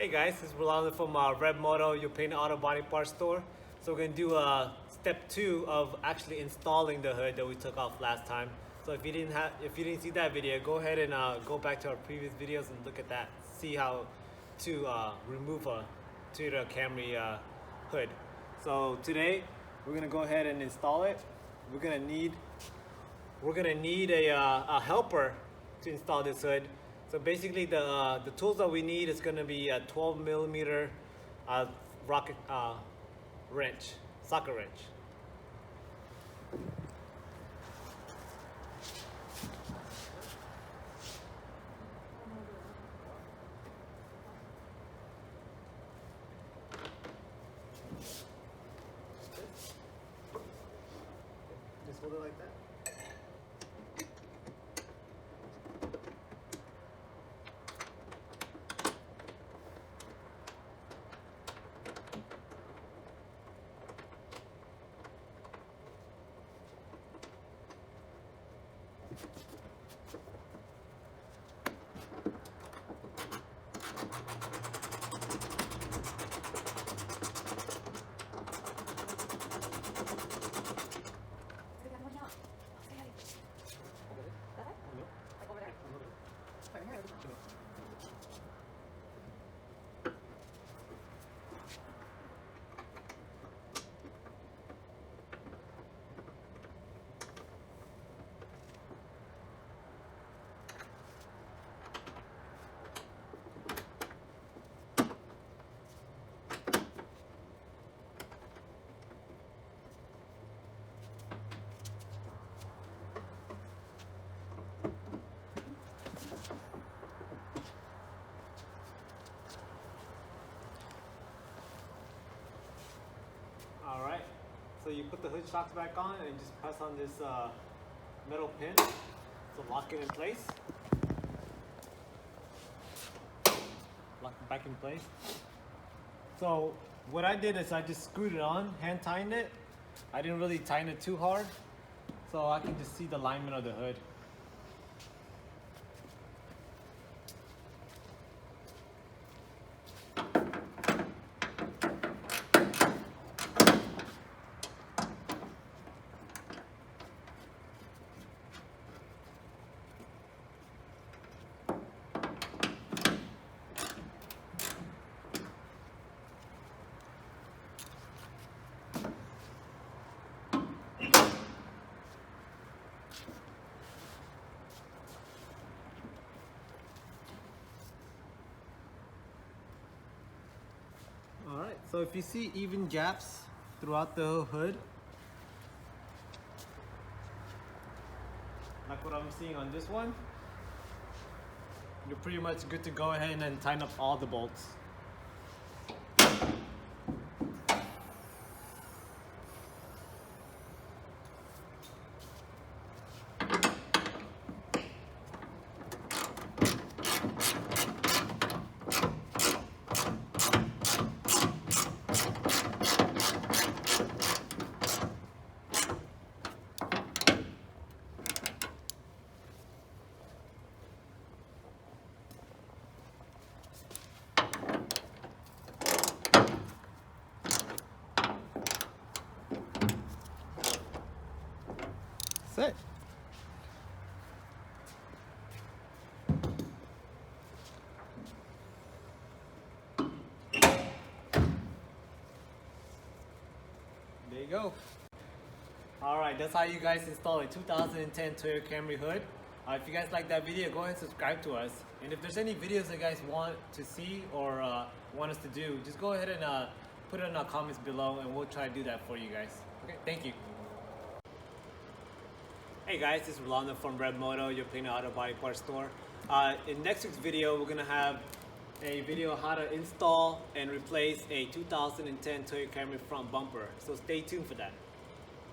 Hey guys, this is Rolando from ReveMoto, your paint auto body parts store. So we're gonna do step 2 of actually installing the hood that we took off last time. So if you didn't see that video, go ahead and go back to our previous videos and look at that. See how to remove a Toyota Camry hood. So today we're gonna go ahead and install it. We're gonna need a helper to install this hood. So basically the tools that we need is going to be a 12 millimeter rocket wrench, socket wrench. Just hold it like that. Alright, so you put the hood shocks back on and just press on this metal pin to lock it in place. Lock it back in place. So what I did is I just screwed it on, hand tightened it. I didn't really tighten it too hard, so I can just see the alignment of the hood. Alright, so if you see even gaps throughout the hood, like what I'm seeing on this one, you're pretty much good to go ahead and tighten up all the bolts. That's it. There you go. Alright, that's how you guys install a 2010 Toyota Camry hood. If you guys like that video, go ahead and subscribe to us. And if there's any videos that you guys want to see or want us to do, just go ahead and put it in the comments below and we'll try to do that for you guys. Okay, thank you. Hey guys, this is Rolando from ReveMoto, your paint auto body parts store. In next week's video, we're gonna have a video on how to install and replace a 2010 Toyota Camry front bumper. So stay tuned for that.